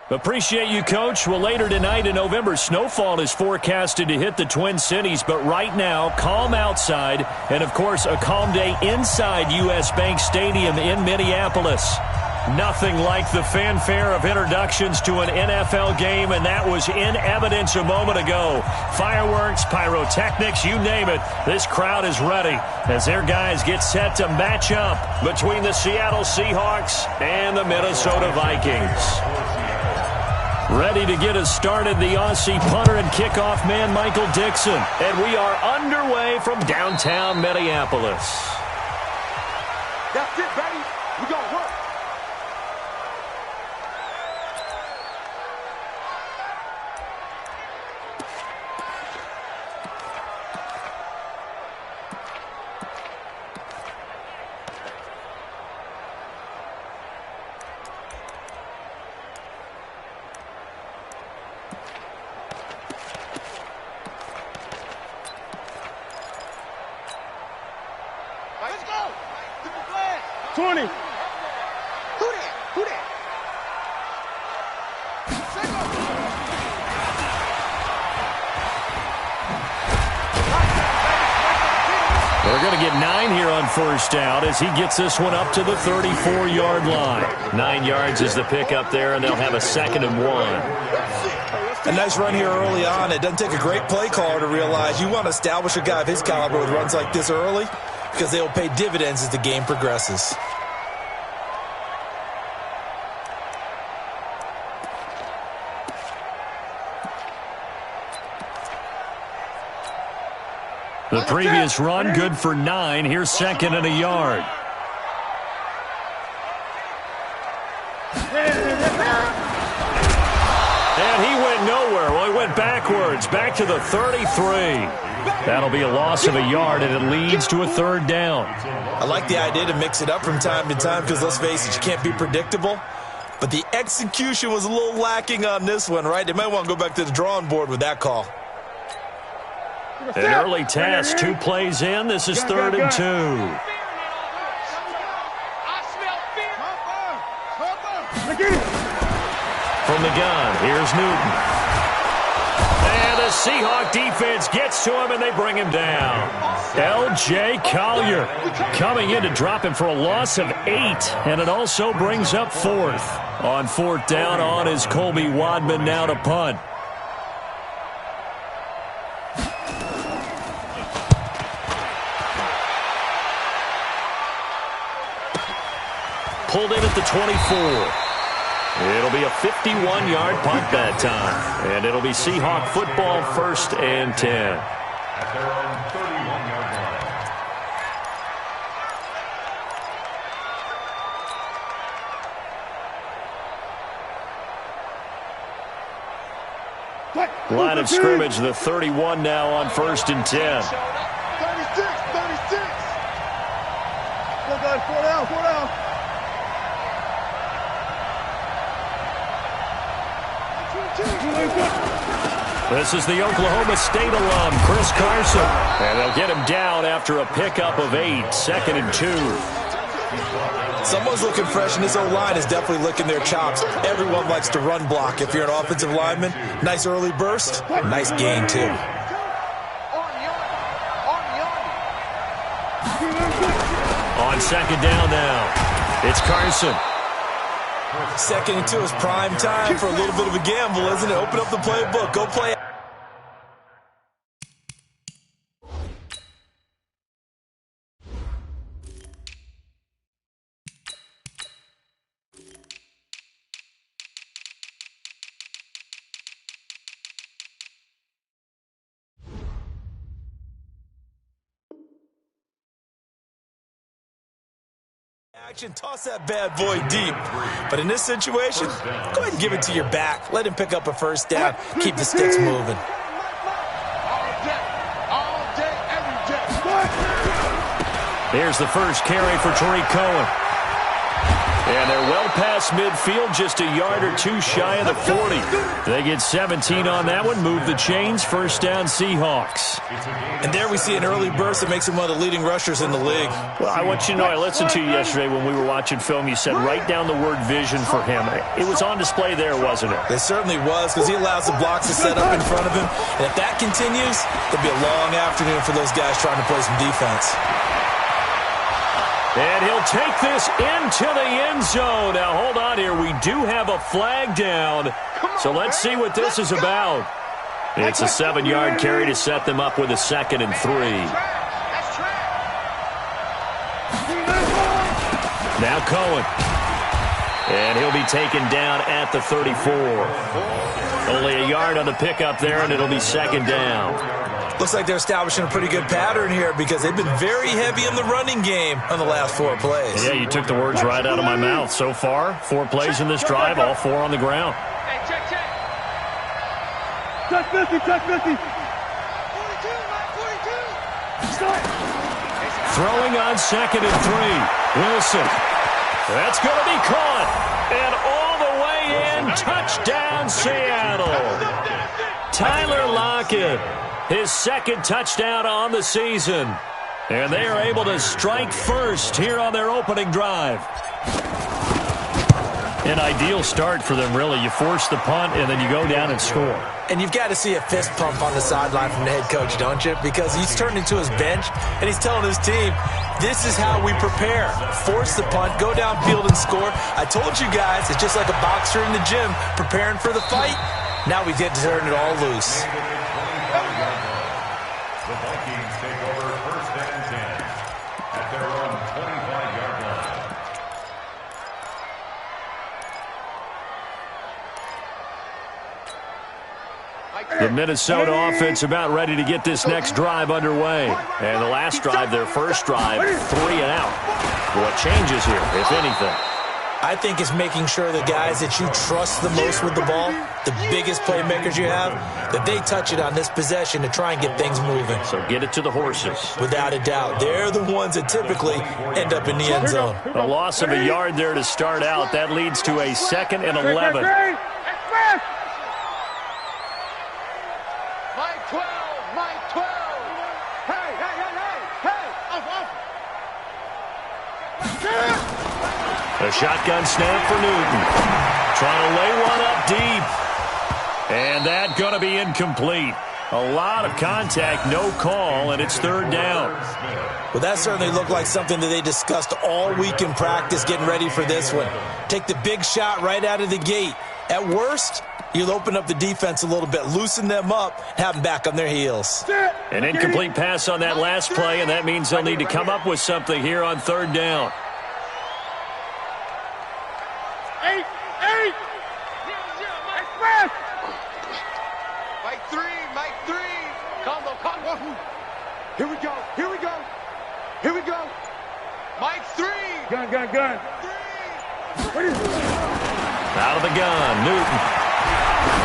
Appreciate you, Coach. Well, later tonight in November, snowfall is forecasted to hit the Twin Cities, but right now, calm outside, and, of course, a calm day inside U.S. Bank Stadium in Minneapolis. Nothing like the fanfare of introductions to an NFL game, and that was in evidence a moment ago. Fireworks, pyrotechnics, you name it. This crowd is ready as their guys get set to match up between the Seattle Seahawks and the Minnesota Vikings. Ready to get us started, the Aussie punter and kickoff man, Michael Dixon. And we are underway from downtown Minneapolis. That's it, baby. We gonna work. Let's go! 20. Who that? Who that? They're going to get 9 here on first down as he gets this one up to the 34-yard line. 9 yards is the pickup there, and they'll have a 2nd and 1. A nice run here early on. It doesn't take a great play caller to realize you want to establish a guy of his caliber with runs like this early because they will pay dividends as the game progresses. The previous run, good for 9. Here's 2nd and a yard. And he went nowhere. Well, he went backwards, back to the 33. That'll be a loss of a yard, and it leads to a 3rd down. I like the idea to mix it up from time to time because, let's face it, you can't be predictable. But the execution was a little lacking on this one, right? They might want to go back to the drawing board with that call. An early test, 2 plays in. This is 3rd and 2. From the gun, here's Newton. And the Seahawk defense gets to him, and they bring him down. L.J. Collier coming in to drop him for a loss of 8, and it also brings up 4th. On 4th down, on is Colby Wadman now to punt. Pulled in at the 24. It'll be a 51-yard punt that time. And it'll be Seahawk football, 1st and 10. At their own 31-yard line. Line of scrimmage, the 31 now on 1st and 10. 36. Go, guys, 4 down, 4 down. This is the Oklahoma State alum, Chris Carson. And they'll get him down after a pickup of 8, 2nd and 2. Someone's looking fresh, and this O-line is definitely licking their chops. Everyone likes to run block. If you're an offensive lineman, nice early burst, nice gain, too. On 2nd down now, it's Carson. 2nd and 2 is prime time for a little bit of a gamble, isn't it? Open up the playbook. Go play. Action, toss that bad boy deep. But in this situation, go ahead and give it to your back. Let him pick up a 1st down. Keep the sticks moving. Here's the first carry for Tariq Cohen. And they're well past midfield, just a yard or two shy of the 40. They get 17 on that one, move the chains, first down Seahawks. And there we see an early burst that makes him one of the leading rushers in the league. Well, I want you to know, I listened to you yesterday when we were watching film. You said write down the word vision for him. It was on display there, wasn't it? It certainly was, because he allows the blocks to set up in front of him. And if that continues, it'll be a long afternoon for those guys trying to play some defense. And he'll take this into the end zone. Now, hold on here. We do have a flag down. So let's see what this is about. It's a 7-yard carry to set them up with a 2nd and 3. Now Cohen. And he'll be taken down at the 34. Only a yard on the pickup there, and it'll be 2nd down. Looks like they're establishing a pretty good pattern here because they've been very heavy in the running game on the last 4 plays. Yeah, you took the words right out of my mouth. So far, 4 plays in this drive, all 4 on the ground. Hey, check. Touch 50, touch 50. 42, Mike, 42. Throwing on 2nd and 3. Wilson. That's going to be caught. And all the way in, touchdown Seattle. Tyler Lockett. His 2nd touchdown on the season. And they are able to strike first here on their opening drive. An ideal start for them, really. You force the punt, and then you go down and score. And you've got to see a fist pump on the sideline from the head coach, don't you? Because he's turned into his bench, and he's telling his team, this is how we prepare. Force the punt, go downfield and score. I told you guys, it's just like a boxer in the gym preparing for the fight. Now we get to turn it all loose. The Vikings take over 1st and 10 at their own 25-yard line. The Minnesota offense about ready to get this next drive underway. And the last drive, their first drive, 3 and out. What changes here, if anything? I think it's making sure the guys that you trust the most with the ball, the biggest playmakers you have, that they touch it on this possession to try and get things moving. So get it to the horses. Without a doubt. They're the ones that typically end up in the end zone. A loss of a yard there to start out. That leads to a 2nd and 11. Mike 12, Mike 12. Hey, off. A shotgun snap for Newton. Trying to lay one up deep. And that going to be incomplete. A lot of contact, no call, and it's 3rd down. Well, that certainly looked like something that they discussed all week in practice getting ready for this one. Take the big shot right out of the gate. At worst, you'll open up the defense a little bit, loosen them up, have them back on their heels. An incomplete pass on that last play, and that means they'll need to come up with something here on 3rd down. 8. Express. Mike 3. Combo. Here we go. Mike 3. Gun. 3. What is it? Out of the gun, Newton.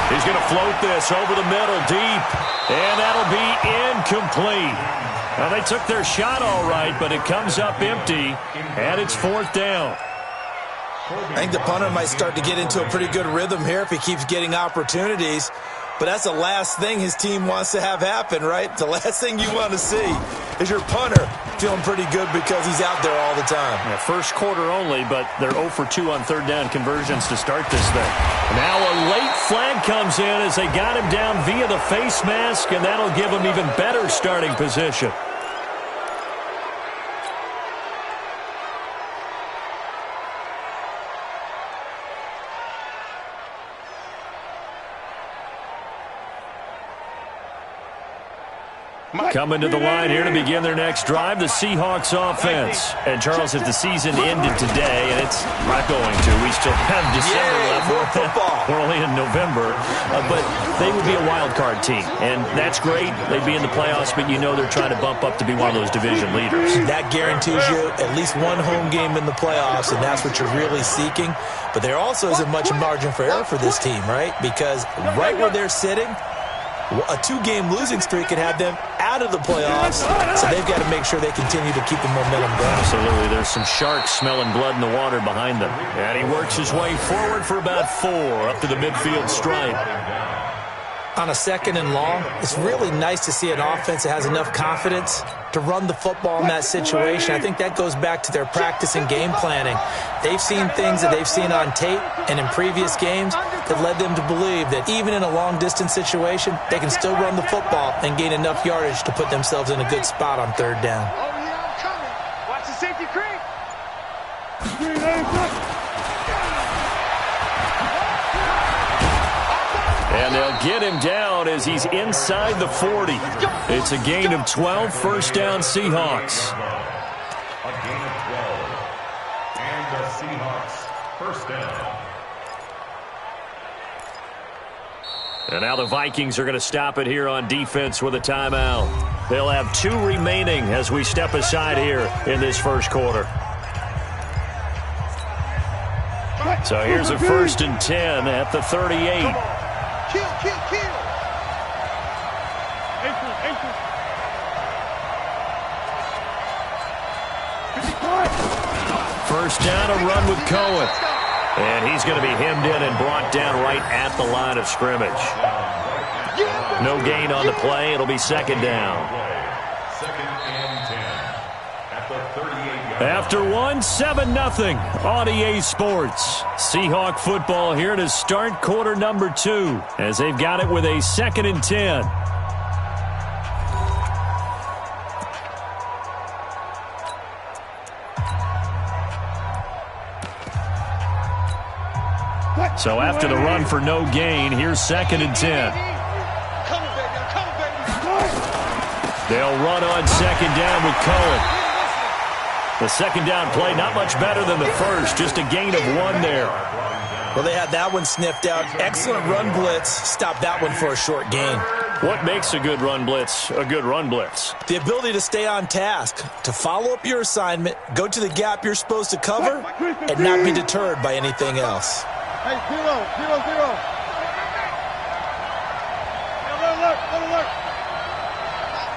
He's going to float this over the middle deep, and that'll be incomplete. Now, they took their shot all right, but it comes up empty, and it's 4th down. I think the punter might start to get into a pretty good rhythm here if he keeps getting opportunities. But that's the last thing his team wants to have happen, right? The last thing you want to see is your punter feeling pretty good because he's out there all the time. Yeah, first quarter only, but they're 0 for 2 on 3rd down conversions to start this thing. Now a late flag comes in as they got him down via the face mask, and that'll give him even better starting position. Coming to the line here to begin their next drive, the Seahawks offense. And, Charles, if the season ended today, and it's not going to, we still have December left. More football. We're only in November. But they would be a wild card team. And that's great. They'd be in the playoffs, but you know they're trying to bump up to be one of those division leaders. That guarantees you at least one home game in the playoffs, and that's what you're really seeking. But there also isn't much margin for error for this team, right? Because right where they're sitting, A 2-game losing streak had had them out of the playoffs, so they've got to make sure they continue to keep the momentum going. Absolutely. There's some sharks smelling blood in the water behind them. And he works his way forward for about 4 up to the midfield stripe. On a 2nd and long, it's really nice to see an offense that has enough confidence to run the football in that situation. I think that goes back to their practice and game planning. They've seen things that they've seen on tape and in previous games that led them to believe that even in a long-distance situation, they can still run the football and gain enough yardage to put themselves in a good spot on 3rd down. Oh, yeah, I'm coming. Watch the safety creep. And they'll get him down as he's inside the 40. It's a gain of 12, 1st down Seahawks. A gain of 12. And the Seahawks, 1st down. And now the Vikings are going to stop it here on defense with a timeout. They'll have 2 remaining as we step aside here in this 1st quarter. So here's a 1st and 10 at the 38. Kill. 1st down, a run with Cohen. And he's going to be hemmed in and brought down right at the line of scrimmage. No gain on the play. It'll be 2nd down. 2nd and 10 at the 38-yard line. After 7-0 on EA Sports. Seahawk football here to start quarter number 2 as they've got it with a 2nd and 10. So after the run for no gain, here's 2nd and 10. They'll run on 2nd down with Cohen. The 2nd down play, not much better than the first, just a gain of 1 there. Well, they had that one sniffed out. Excellent run blitz. Stopped that one for a short gain. What makes a good run blitz a good run blitz? The ability to stay on task, to follow up your assignment, go to the gap you're supposed to cover, and not be deterred by anything else. Hey, 0. Alert.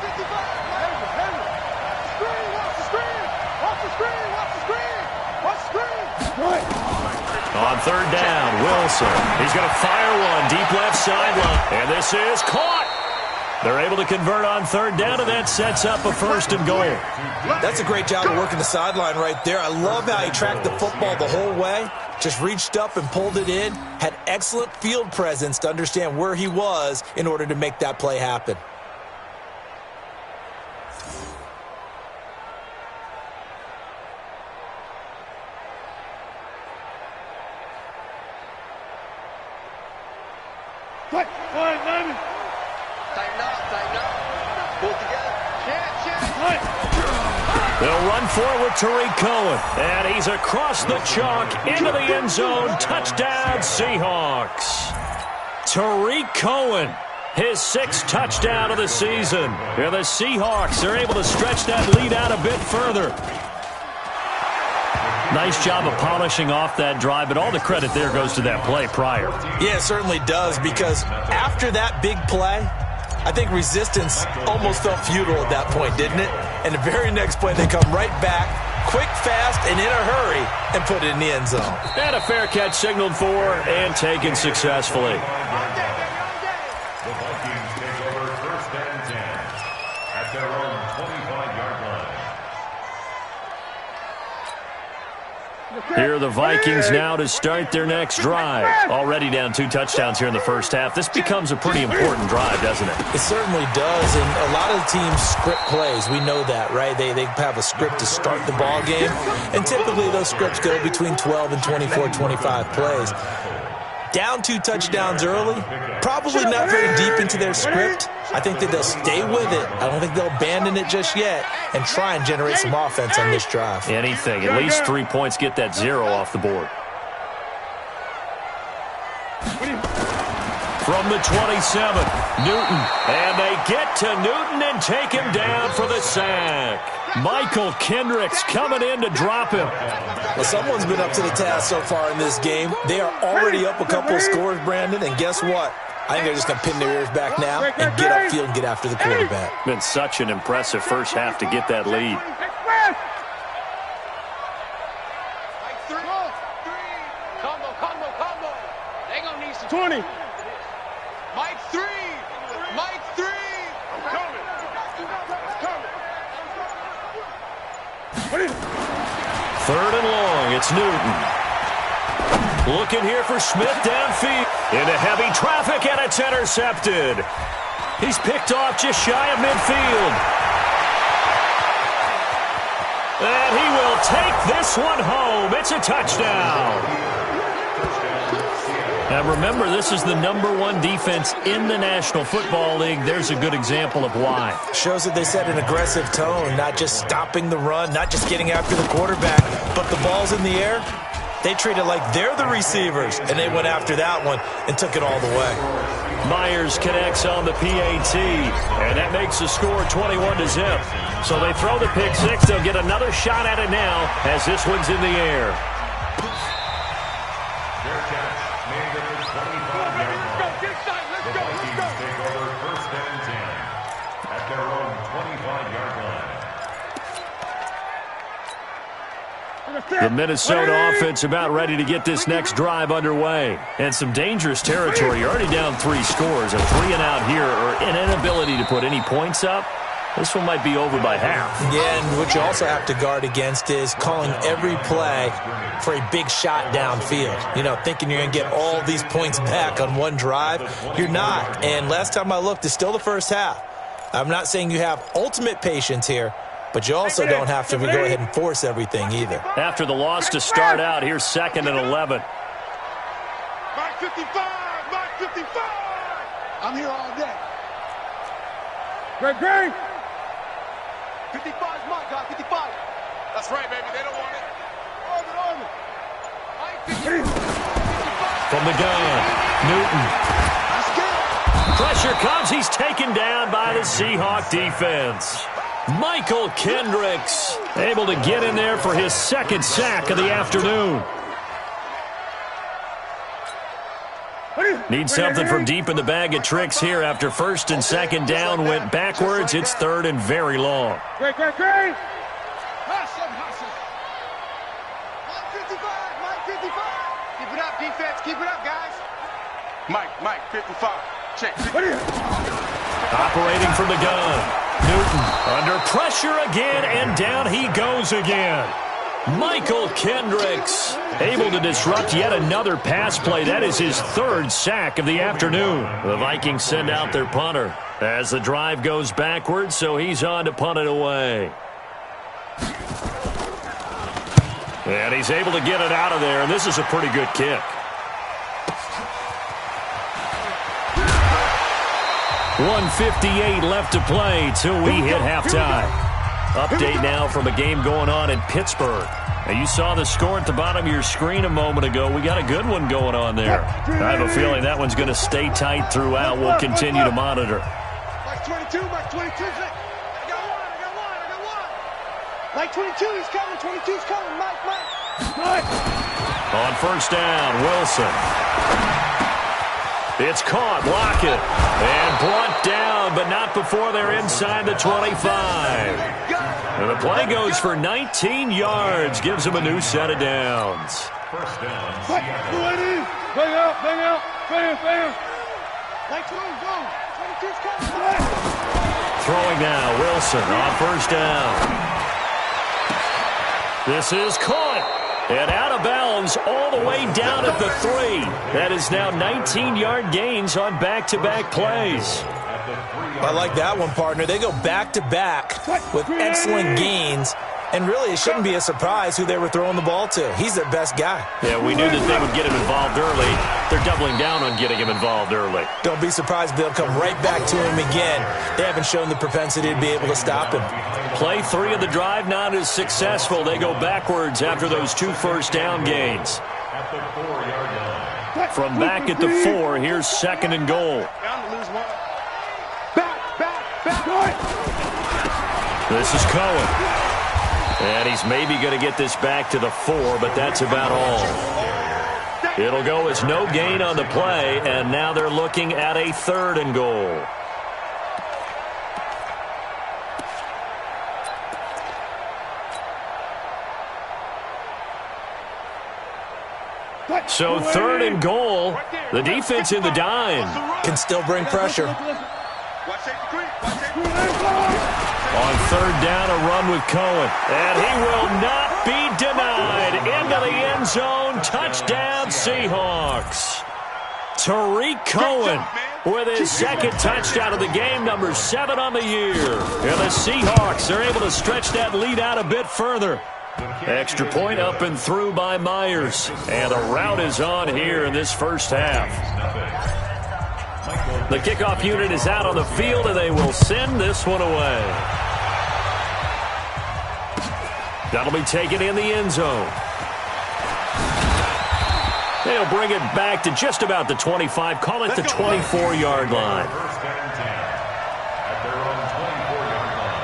55. Watch the screen. On 3rd down, Wilson. He's going to fire one deep left sideline. And this is caught. They're able to convert on 3rd down, and that sets up a 1st and goal. That's a great job of working the sideline right there. I love how he tracked the football the whole way. Just reached up and pulled it in. Had excellent field presence to understand where he was in order to make that play happen. They'll run forward Tariq Cohen. And he's across the chalk into the end zone. Touchdown, Seahawks. Tariq Cohen, his 6th touchdown of the season. And the Seahawks are able to stretch that lead out a bit further. Nice job of polishing off that drive, but all the credit there goes to that play prior. Yeah, it certainly does, because after that big play, I think resistance almost felt futile at that point, didn't it? And the very next play, they come right back, quick, fast, and in a hurry, and put it in the end zone. And a fair catch signaled for and taken successfully. The Vikings take over 1st and 10 at their own 25-yard line. Here are the Vikings now to start their next drive. Already down 2 touchdowns here in the first half. This becomes a pretty important drive, doesn't it? It certainly does, and a lot of teams script plays. We know that, right? They have a script to start the ball game, and typically those scripts go between 12 and 24, 25 plays. Down 2 touchdowns early, probably not very deep into their script. I think that they'll stay with it. I don't think they'll abandon it just yet and try and generate some offense on this drive. Anything. At least 3 points, get that 0 off the board. From the 27, Newton. And they get to Newton and take him down for the sack. Michael Kendricks coming in to drop him. Well, someone's been up to the task so far in this game. They are already up a couple of scores, Brandon, and guess what? I think they're just going to pin their ears back now and get upfield and get after the quarterback. Been such an impressive first half to get that lead. Combo. They gonna need some 20. Mike 3. Mike 3. I'm coming. Third and long, it's Newton. Looking here for Smith downfield. Into heavy traffic, and it's intercepted. He's picked off just shy of midfield. And he will take this one home. It's a touchdown. Now remember, this is the #1 defense in the National Football League. There's a good example of why. Shows that they set an aggressive tone, not just stopping the run, not just getting after the quarterback, but the ball's in the air. They treat it like they're the receivers, and they went after that one and took it all the way. Myers connects on the PAT, and that makes the score 21-0. So they throw the pick six. They'll get another shot at it now as this one's in the air. Their catch made at the 25-yard line. The Vikings take over first and 10 at their own 25-yard line. The Minnesota offense about ready to get this next drive underway. And some dangerous territory. You're already down 3 scores. A 3-and-out here or an inability to put any points up. This one might be over by half. Yeah, and what you also have to guard against is calling every play for a big shot downfield. You know, thinking you're going to get all these points back on one drive. You're not. And last time I looked, it's still the first half. I'm not saying you have ultimate patience here, but you also don't have to go ahead and force everything either. After the loss to start out, here's 2nd and 11. Mike 55. Mike 55. I'm here all day. Greg. 55 is my guy, 55. That's right, baby. They don't want it. Orbit. Mike 55. From the gun, Newton. Let's go. Pressure comes. He's taken down by the Seahawk defense. Michael Kendricks able to get in there for his 2nd sack of the afternoon. Need something from deep in the bag of tricks here after 1st and 2nd down went backwards. It's 3rd and very long. Great. Hustle. Mike 55. Keep it up, defense. Keep it up, guys. Mike 55. Check. Operating from the gun. Newton under pressure again, and down he goes again. Michael Kendricks able to disrupt yet another pass play. That is his 3rd sack of the afternoon. The Vikings send out their punter as the drive goes backwards, so he's on to punt it away. And he's able to get it out of there, and this is a pretty good kick. 1:58 left to play till we hit halftime. Update now from a game going on in Pittsburgh. Now you saw the score at the bottom of your screen a moment ago. We got a good one going on there. I have a feeling that one's going to stay tight throughout. We'll continue to monitor. Mike 22. I got one. Mike 22, he's coming. 22's coming. Mike. On 1st down, Wilson. It's caught, Lockett, and brought down, but not before they're inside the 25. And the play goes for 19 yards, gives them a new set of downs. First down, Seattle. Bang out. Mike 22's coming. Throwing now, Wilson on 1st down. This is caught. And out of bounds all the way down at the 3. That is now 19-yard gains on back-to-back plays. I like that one, partner. They go back-to-back with excellent gains. And really, it shouldn't be a surprise who they were throwing the ball to. He's their best guy. Yeah, we knew that they would get him involved early. They're doubling down on getting him involved early. Don't be surprised if they'll come right back to him again. They haven't shown the propensity to be able to stop him. Play 3 of the drive not as successful. They go backwards after those 2 first down gains. At the 4-yard line. From back at the 4, here's 2nd and goal. Back. This is Cohen. And he's maybe going to get this back to the 4, but that's about all. It'll go as no gain on the play, and now they're looking at a 3rd and goal. So 3rd and goal. The defense in the dime. Can still bring pressure. Watch safety creep. Watch safety creep. On 3rd down, a run with Cohen. And he will not be denied. Into the end zone. Touchdown, Seahawks. Tariq Cohen with his 2nd touchdown of the game, number 7 on the year. And the Seahawks are able to stretch that lead out a bit further. Extra point up and through by Myers. And the route is on here in this first half. The kickoff unit is out on the field, and they will send this one away. That'll be taken in the end zone. They'll bring it back to just about the 25, call it the 24-yard line. First and 10 at their own 24-yard line.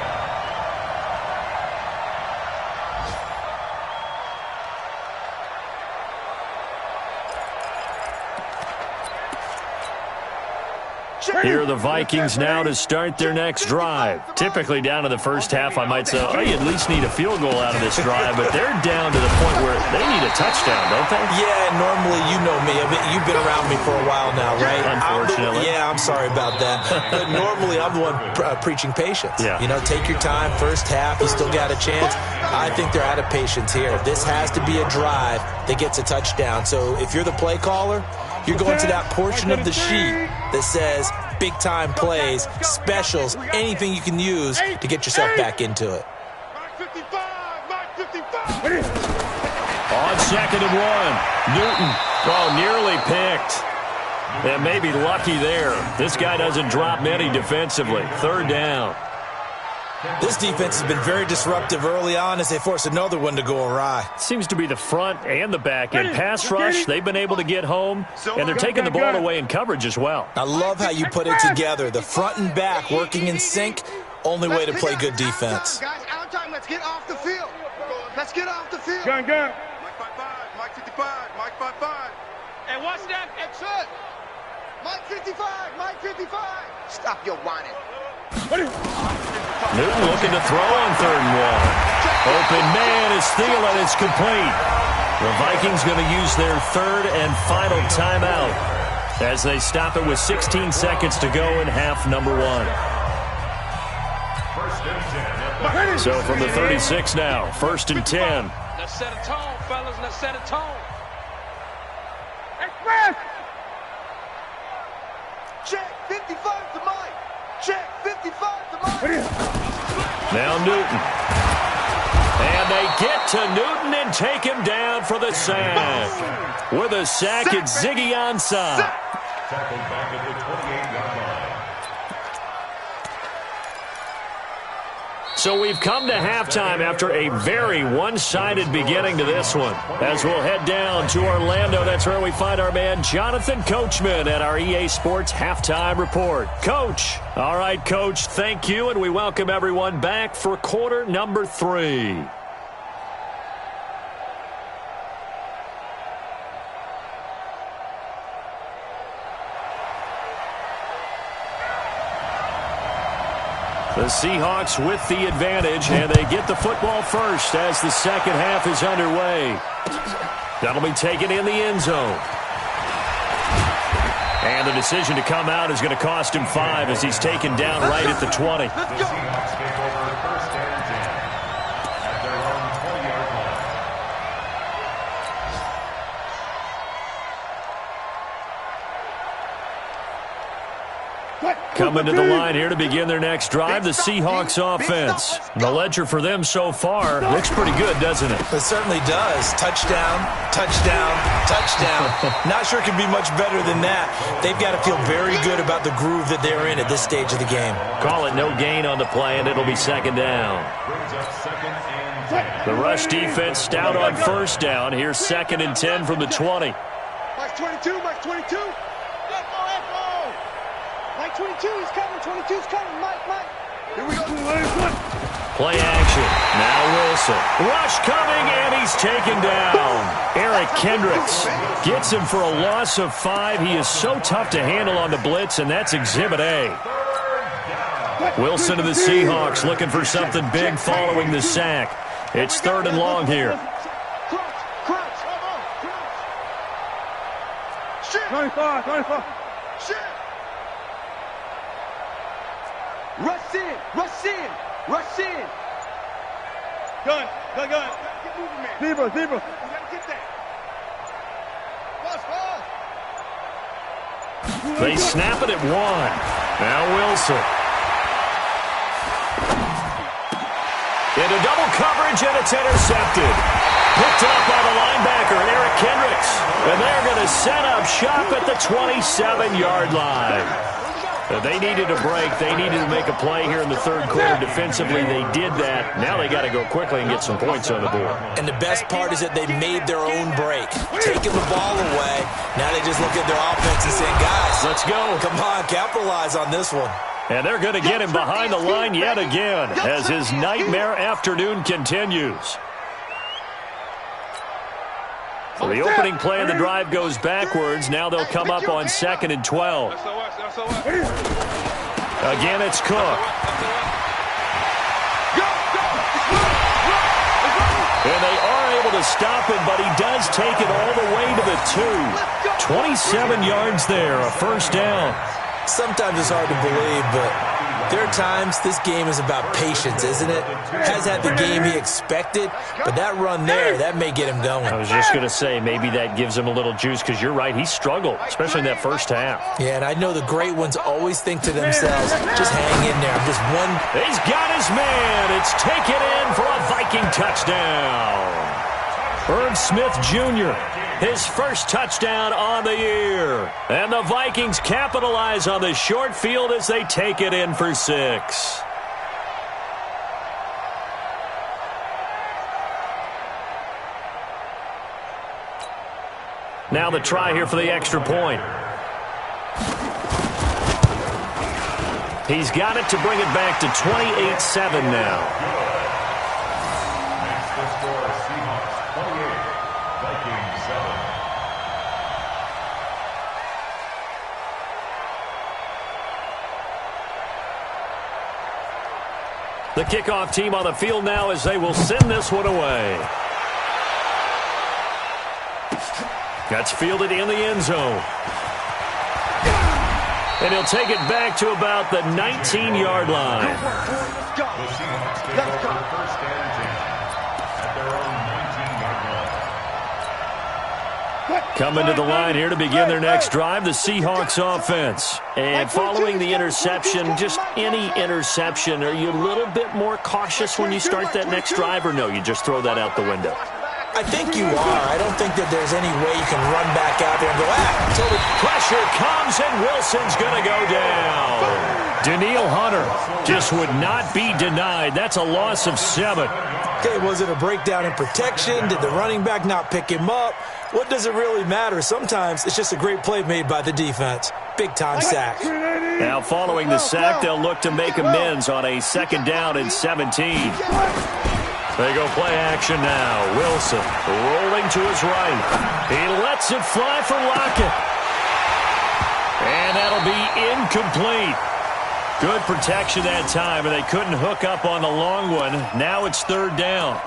Here are the Vikings now to start their next drive. Typically down in the first half, I might say, oh, you at least need a field goal out of this drive, but they're down to the point where they need a touchdown, don't they? Yeah, normally, you know me. I mean, you've been around me for a while now, right? Unfortunately. I'm sorry about that. But normally, I'm the one preaching patience. Yeah. You know, take your time. First half, you still got a chance. I think they're out of patience here. This has to be a drive that gets a touchdown. So if you're the play caller, you're going to that portion of the sheet that says big-time plays, specials, anything you can use to get yourself back into it. Mike 55. Mike 55. On 2nd and 1, Newton. Oh, nearly picked. And maybe lucky there. This guy doesn't drop many defensively. 3rd down. This defense has been very disruptive early on as they force another one to go awry. Seems to be the front and the back end. Pass rush, they've been able to get home, and they're taking the ball away in coverage as well. I love how you put it together. The front and back working in sync, only way to play good defense. Guys, out time. Let's get off the field. Let's get off the field. Gun. Mike 55. Mike 55. Mike 55. And what's that? It's it. Mike 55. Mike 55. Stop your whining. Newton looking to throw on 3rd and 1. Open man is Thielen. It's complete. The Vikings going to use their 3rd and final timeout as they stop it with 16 seconds to go in half number 1. First and 10. So from the 36 now, 1st and 10. Let's set a tone, fellas. Let's set a tone. Express. Check 55 to Mike. Check 55 to Mike. Now Newton. And they get to Newton and take him down for the sack. With a sack, it's Ziggy Ansah. Tackled back at the 28-yard line. So we've come to halftime after a very one-sided beginning to this one. As we'll head down to Orlando, that's where we find our man Jonathan Coachman at our EA Sports Halftime Report. Coach. All right, Coach, thank you, and we welcome everyone back for quarter number 3. The Seahawks with the advantage, and they get the football first as the second half is underway. That'll be taken in the end zone. And the decision to come out is going to cost him 5 as he's taken down right at the 20. The Seahawks take over 1st and 10 at their own 20-yard line. Coming to the line here to begin their next drive, the Seahawks offense. The ledger for them so far looks pretty good, doesn't it? It certainly does. Touchdown, touchdown, touchdown. Not sure it can be much better than that. They've got to feel very good about the groove that they're in at this stage of the game. Call it no gain on the play, and it'll be 2nd down. Brings up 2nd and 10. The rush defense stout on 1st down. Here's 2nd and 10 from the 20. Mike 22. Mike 22. Mike 22, he's coming. 22's coming. Mike. Here we go. Play action. Now Wilson. Rush coming, and he's taken down. Eric Kendricks gets him for a loss of 5. He is so tough to handle on the blitz, and that's Exhibit A. Wilson of the Seahawks looking for something big following the sack. It's 3rd and long here. 25. Rush in. Gun. Get moving, man. Zebra. You gotta get that. Pause. They snap it at 1. Now Wilson. Into double coverage, and it's intercepted. Picked up by the linebacker, Eric Kendricks. And they're going to set up shop at the 27-yard line. They needed a break. They needed to make a play here in the 3rd quarter. Defensively, they did that. Now they got to go quickly and get some points on the board. And the best part is that they made their own break. Taking the ball away. Now they just look at their offense and saying, guys, let's go. Come on, capitalize on this one. And they're going to get him behind the line yet again as his nightmare afternoon continues. So the opening play of the drive goes backwards. Now they'll come up on 2nd and 12. Again, it's Cook. And they are able to stop him, but he does take it all the way to the 2. 27 yards there, a 1st down. Sometimes it's hard to believe, but there are times this game is about patience, isn't it? Has had the game he expected, but that run there, that may get him going. I was just going to say, maybe that gives him a little juice, because you're right, he struggled, especially in that 1st half. Yeah, and I know the great ones always think to themselves, just hang in there. I'm just one. He's got his man. It's taken in for a Viking touchdown. Irv Smith Jr., his 1st touchdown on the year. And the Vikings capitalize on the short field as they take it in for 6. Now the try here for the extra point. He's got it to bring it back to 28-7 now. The kickoff team on the field now as they will send this one away. That's fielded in the end zone. And he'll take it back to about the 19-yard line. Let's go. Coming to the line here to begin their next drive, the Seahawks offense. And following the interception, just any interception, are you a little bit more cautious when you start that next drive, or no, you just throw that out the window? I think you are. I don't think that there's any way you can run back out there and go, totally. Pressure comes, and Wilson's going to go down. Daniil Hunter just would not be denied. That's a loss of 7. Okay, was it a breakdown in protection? Did the running back not pick him up? What does it really matter? Sometimes it's just a great play made by the defense. Big-time sack. Now, following the sack, they'll look to make amends on a 2nd down and 17. They go play action now. Wilson rolling to his right. He lets it fly for Lockett. And that'll be incomplete. Good protection that time, and they couldn't hook up on the long one. Now it's 3rd down.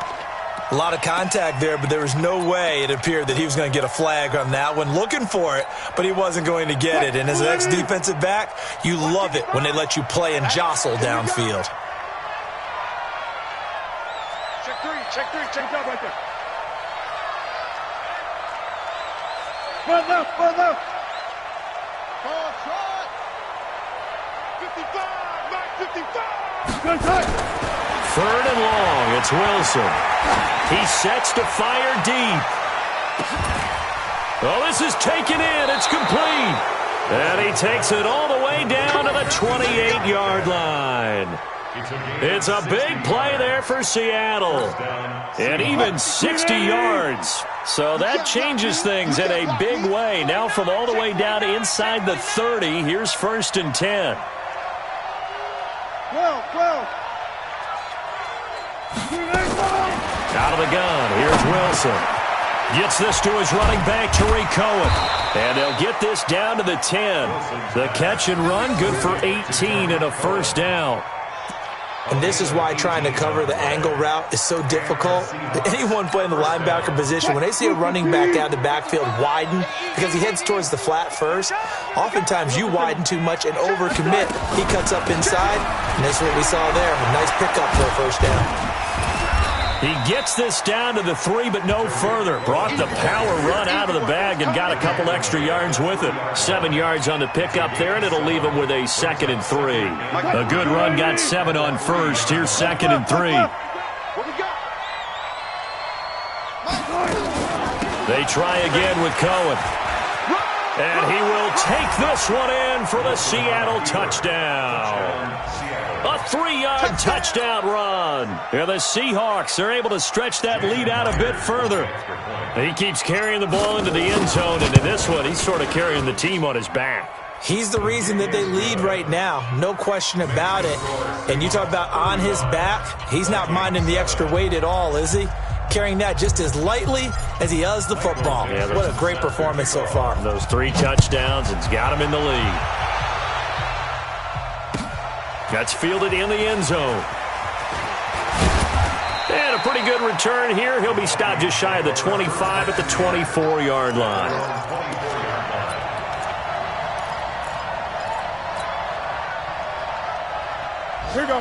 A lot of contact there, but there was no way it appeared that he was going to get a flag on that one. Looking for it, but he wasn't going to get it. And as an ex-defensive back, you love it when they let you play and jostle downfield. Check it out right there. One left. Ball shot. 55, Mike 55. Good touch. 3rd and long, it's Wilson. He sets to fire deep. Oh, this is taken in. It's complete. And he takes it all the way down to the 28-yard line. It's a big play there for Seattle. And even 60 yards. So that changes things in a big way. Now from all the way down inside the 30, here's 1st and 10. 12. Out of the gun, here's Wilson. Gets this to his running back, Tariq Cohen. And they'll get this down to the 10. The catch and run, good for 18 and a first down. And this is why trying to cover the angle route is so difficult. Anyone playing the linebacker position, when they see a running back out of the backfield widen because he heads towards the flat first, oftentimes you widen too much and overcommit. He cuts up inside, and that's what we saw there. A nice pickup for a first down. He gets this down to the 3, but no further. Brought the power run out of the bag and got a couple extra yards with it. 7 yards on the pickup there, and it'll leave him with a 2nd and 3. A good run got 7 on first. Here's 2nd and 3. They try again with Cohen. And he will take this one in for the Seattle touchdown. A 3-yard touchdown run. And the Seahawks are able to stretch that lead out a bit further. He keeps carrying the ball into the end zone, and in this one, he's sort of carrying the team on his back. He's the reason that they lead right now. No question about it. And you talk about on his back, he's not minding the extra weight at all, is he? Carrying that just as lightly as he does the football. Yeah, what a great performance so far. Those 3 touchdowns, it's got him in the lead. That's fielded in the end zone. And a pretty good return here. He'll be stopped just shy of the 25 at the 24-yard line.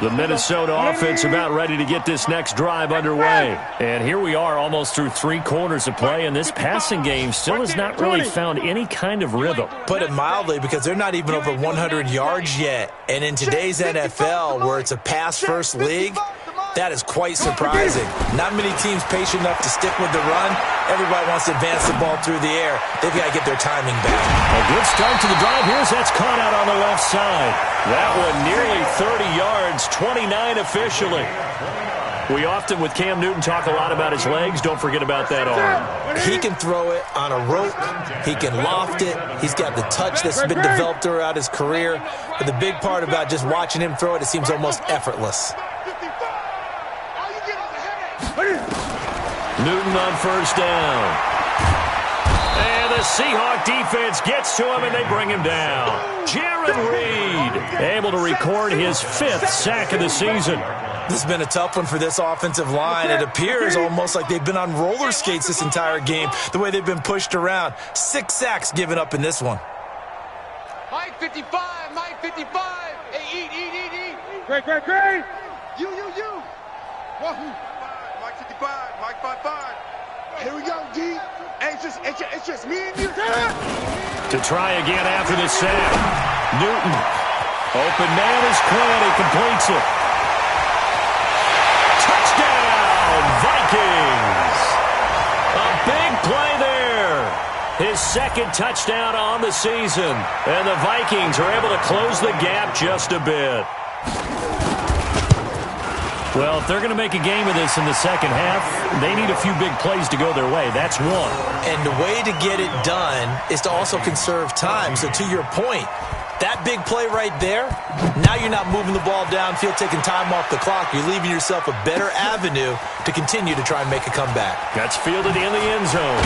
The Minnesota offense about ready to get this next drive underway. And here we are almost through 3 quarters of play, and this passing game still has not really found any kind of rhythm. Put it mildly, because they're not even over 100 yards yet. And in today's NFL, where it's a pass-first league, that is quite surprising. Not many teams patient enough to stick with the run. Everybody wants to advance the ball through the air. They've got to get their timing back. A good start to the drive. Here's that's caught out on the left side. That one nearly 30 yards, 29 officially. We often, with Cam Newton, talk a lot about his legs. Don't forget about that arm. He can throw it on a rope. He can loft it. He's got the touch that's been developed throughout his career. But the big part about just watching him throw it, it seems almost effortless. Newton on first down. And the Seahawk defense gets to him, and they bring him down. Jared Reed able to record his 5th sack of the season. This has been a tough one for this offensive line. It appears almost like they've been on roller skates this entire game, the way they've been pushed around. 6 sacks given up in this one. Mike 55, Mike 55. Hey, eat. Great. You. Wahoo. Mike 55, Mike 55. Here we go, D. Hey, it's just me and you. To try again after the sack. Newton. Open man is Quinn. He completes it. Touchdown, Vikings. A big play there. His 2nd touchdown on the season. And the Vikings are able to close the gap just a bit. Well, if they're going to make a game of this in the second half, they need a few big plays to go their way. That's one. And the way to get it done is to also conserve time. So to your point, that big play right there, now you're not moving the ball downfield, taking time off the clock. You're leaving yourself a better avenue to continue to try and make a comeback. That's fielded in the end zone.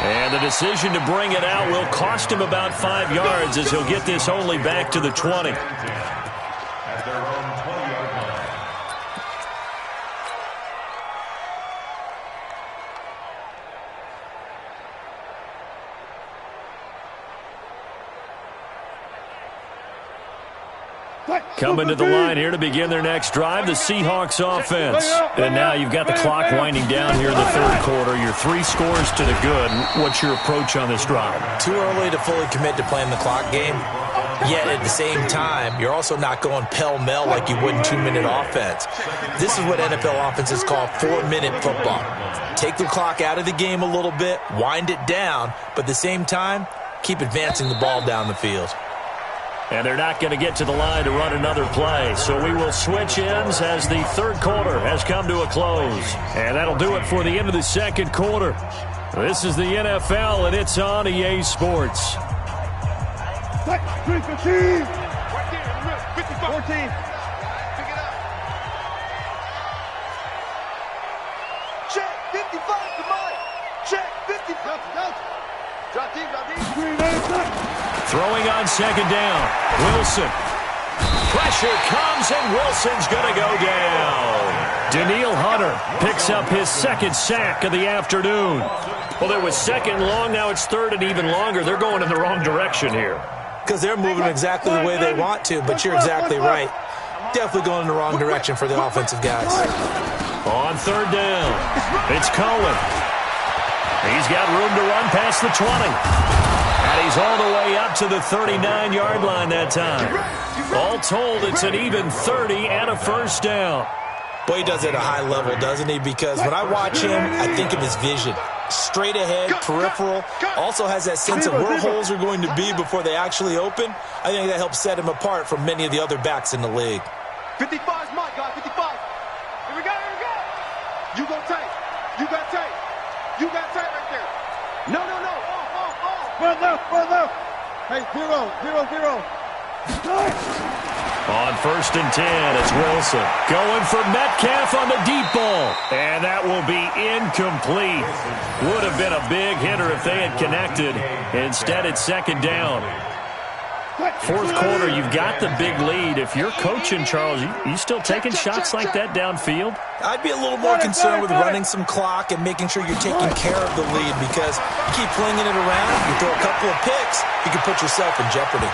And the decision to bring it out will cost him about 5 yards as he'll get this only back to the 20. At their own 20-yard line. Coming to the line here to begin their next drive, the Seahawks offense. And now you've got the clock winding down here in the 3rd quarter. You're 3 scores to the good. What's your approach on this drive? Too early to fully commit to playing the clock game. Yet at the same time, you're also not going pell-mell like you would in 2-minute offense. This is what NFL offenses call 4-minute football. Take the clock out of the game a little bit, wind it down, but at the same time, keep advancing the ball down the field. And they're not going to get to the line to run another play. So we will switch ends as the 3rd quarter has come to a close. And that'll do it for the end of the 2nd quarter. This is the NFL, and it's on EA Sports. 3-15. 14. 55 to Mike. Check 55. Drop deep, drop deep. Throwing on second down. Wilson. Pressure comes, and Wilson's going to go down. Daniil Hunter picks up his second sack of the afternoon. Well, it was second and long. Now it's third and even longer. They're going in the wrong direction here. Because they're moving exactly the way they want to, but you're exactly right. Definitely going in the wrong direction for the offensive guys. On third down, it's Cohen. He's got room to run past the 20. And he's all the way up to the 39-yard line that time. All told, it's an even 30 and a first down. Boy, he does it at a high level, doesn't he? Because when I watch him, I think of his vision. Straight ahead, peripheral. Also has that sense of where holes are going to be before they actually open. I think that helps set him apart from many of the other backs in the league. 55's Mike, guys. 55. Here we go, here we go. You go tight. You got tight. You got tight right there. No. Run left. Hey, 0. On first and 10, it's Wilson. Going for Metcalf on the deep ball. And that will be incomplete. Would have been a big hitter if they had connected. Instead, it's second down. Fourth quarter, you've got the big lead. If you're coaching, Charles, you still taking shots like that downfield? I'd be a little more concerned with running some clock and making sure you're taking care of the lead, because you keep flinging it around, you throw a couple of picks, you can put yourself in jeopardy.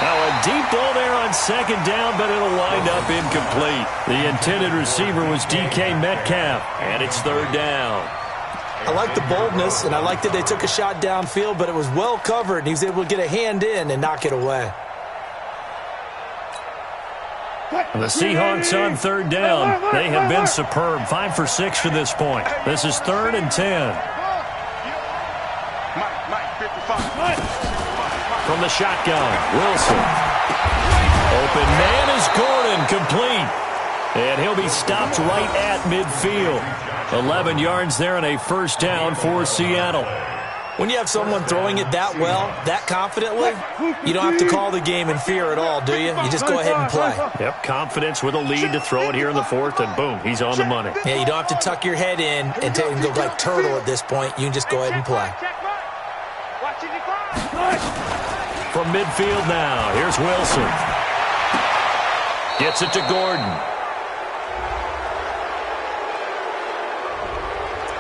Now a deep ball there on second down, but it'll wind up incomplete. The intended receiver was DK Metcalf, and it's third down. I like the boldness, and I like that they took a shot downfield, but it was well covered, and he was able to get a hand in and knock it away. The Seahawks on third down. They have been superb. 5 for 6 to this point. This is third and 10. Mike, 55. From the shotgun, Wilson. Open man is Gordon, complete. And he'll be stopped right at midfield. 11 yards there and a first down for Seattle. When you have someone throwing it that well, that confidently, you don't have to call the game in fear at all, do you? You just go ahead and play. Yep, confidence with a lead to throw it here in the fourth, and boom, he's on the money. Yeah, you don't have to tuck your head in and go like turtle at this point. You can just go ahead and play. From midfield now, here's Wilson. Gets it to Gordon.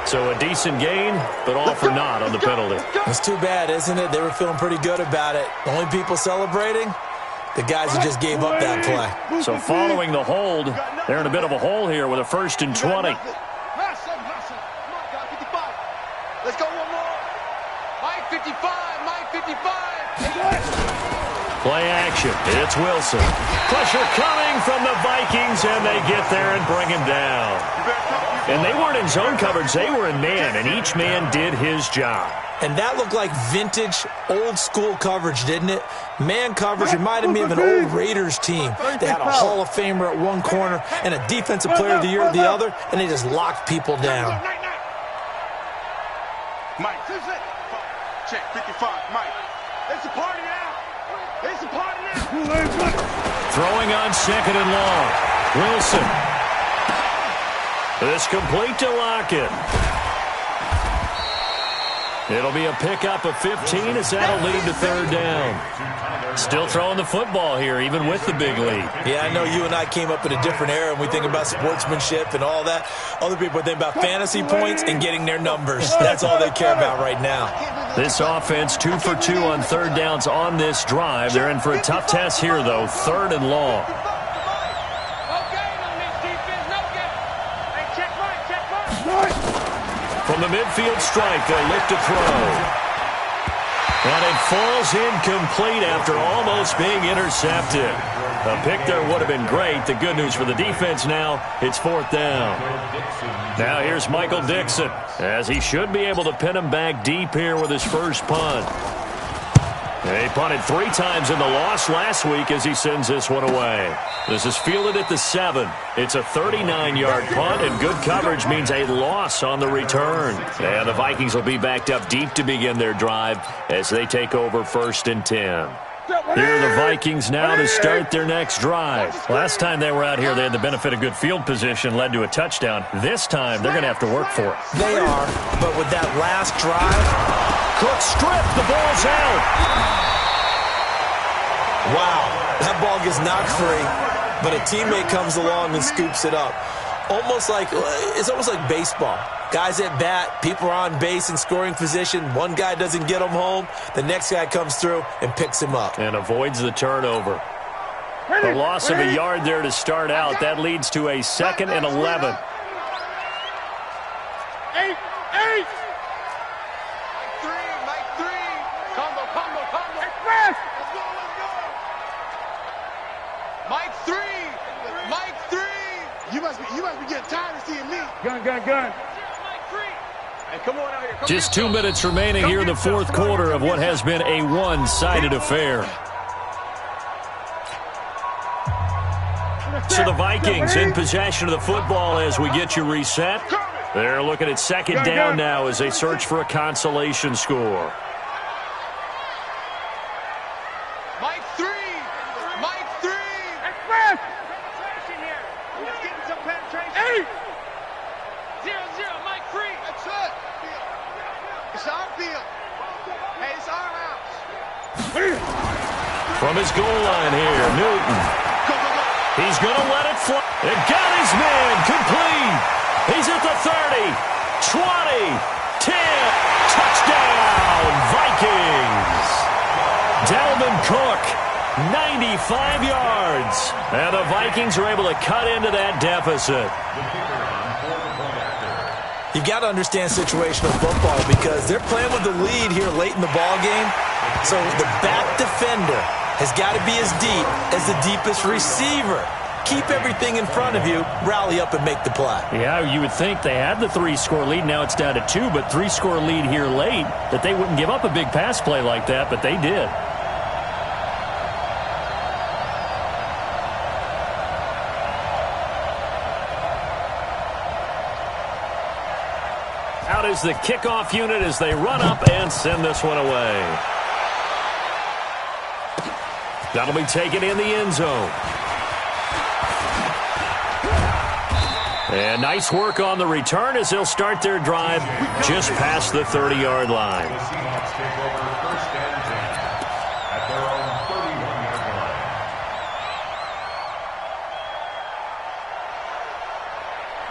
So a decent gain, but all for naught on the penalty. It's too bad, isn't it? They were feeling pretty good about it. The only people celebrating, the guys who just gave up that play. So following the hold, they're in a bit of a hole here with a first and 20. Let's go one more. Mike 55. Play action. It's Wilson. Pressure coming from the Vikings, and they get there and bring him down. And they weren't in zone coverage. They were in man, and each man did his job. And that looked like vintage, old-school coverage, didn't it? Man coverage reminded me of an old Raiders team. They had a Hall of Famer at one corner and a Defensive Player of the Year at the other, and they just locked people down. Mike, check 55. Mike, it's a party now. It's a party now. Throwing on second and long. Wilson. This complete to Lockett. It'll be a pickup of 15 as that'll lead to third down. Still throwing the football here, even with the big lead. Yeah, I know you and I came up in a different era, and we think about sportsmanship and all that. Other people think about fantasy points and getting their numbers. That's all they care about right now. This offense 2 for 2 on third downs on this drive. They're in for a tough test here, though. Third and long. From the midfield stripe, they'll look to throw. And it falls incomplete after almost being intercepted. A pick there would have been great. The good news for the defense now, it's fourth down. Now here's Michael Dixon, as he should be able to pin him back deep here with his first punt. He punted 3 times in the loss last week as he sends this one away. This is fielded at the 7. It's a 39-yard punt, and good coverage means a loss on the return. And the Vikings will be backed up deep to begin their drive as they take over first and 10. Here are the Vikings now to start their next drive. Last time they were out here, they had the benefit of good field position, led to a touchdown. This time, they're going to have to work for it. They are, but with that last drive, Cook stripped. The ball's out. wow, that ball gets knocked free, but a teammate comes along and scoops it up. It's almost like baseball. Guys at bat, people are on base in scoring position. One guy doesn't get him home. The next guy comes through and picks him up. And avoids the turnover. A loss of a yard there to start out. That leads to a 2nd and 11. 8. Mike 3. Combo. Express. Mike 3. Mike 3. You must be getting tired of seeing me. Gun. Hey, come on out here. Just 2 minutes remaining here in the fourth quarter of what has been a one-sided affair. So the Vikings in possession of the football as we get you reset. They're looking at 2nd down now as they search for a consolation score. Mike 3. Express. Let's get some penetration. 8. 0-0. Mike 3. That's it. It's our field. Hey, it's our house. From his goal line here, Newton. He's going to let it fly. And got his man complete. He's at the 30, 20, 10. Touchdown, Vikings. Dalvin Cook, 95 yards. And the Vikings are able to cut into that deficit. You've got to understand situational football because they're playing with the lead here late in the ball game. So the back defender has got to be as deep as the deepest receiver. Keep everything in front of you, rally up and make the play. Yeah, you would think they had the 3-score lead. Now it's down to 2, but 3-score lead here late, that they wouldn't give up a big pass play like that, but they did. Out is the kickoff unit as they run up and send this one away. That'll be taken in the end zone. And nice work on the return as they'll start their drive just past the 30-yard line. The Seahawks take over 1st and 10 at their own 31-yard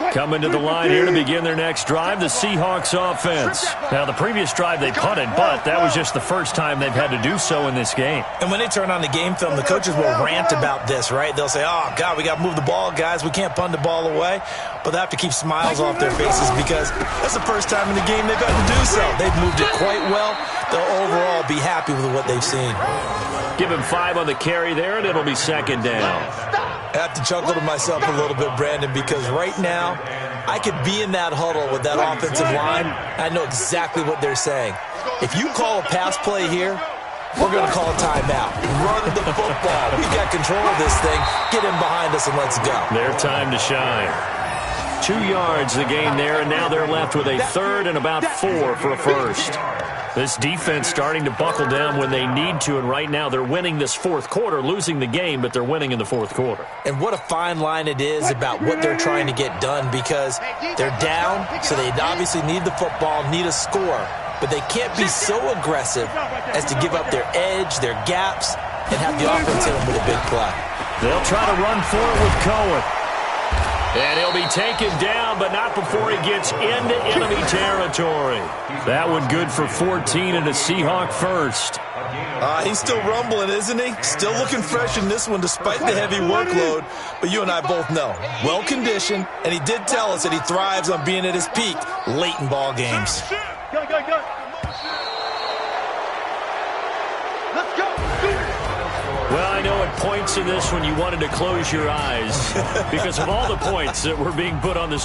line. Coming to the line here to begin their next drive, the Seahawks offense. Now, the previous drive they punted, but that was just the first time they've had to do so in this game. And when they turn on the game film, the coaches will rant about this, right? They'll say, oh, God, we got to move the ball, guys. We can't punt the ball away. But they have to keep smiles off their faces because that's the first time in the game they've got to do so. They've moved it quite well. They'll overall be happy with what they've seen. Give him 5 on the carry there, and it'll be 2nd down. I have to chuckle to myself a little bit, Brandon, because right now I could be in that huddle with that offensive line. I know exactly what they're saying. If you call a pass play here, we're going to call a timeout. Run the football. We got control of this thing. Get in behind us and let's go. Their time to shine. 2 yards the gain there, and now they're left with a 3rd and about 4 for a first. This defense starting to buckle down when they need to, and right now they're winning this fourth quarter, losing the game, but they're winning in the fourth quarter. And what a fine line it is about what they're trying to get done because they're down, so they obviously need the football, need a score, but they can't be so aggressive as to give up their edge, their gaps, and have the offense hit them with a big play. They'll try to run for it with Cohen. And he'll be taken down, but not before he gets into enemy territory. That one good for 14 and a Seahawk first. He's still rumbling, isn't he? Still looking fresh in this one despite the heavy workload. But you and I both know, well-conditioned, and he did tell us that he thrives on being at his peak late in ball games. Go. Let's go. Well, I know at points in this one you wanted to close your eyes because of all the points that were being put on the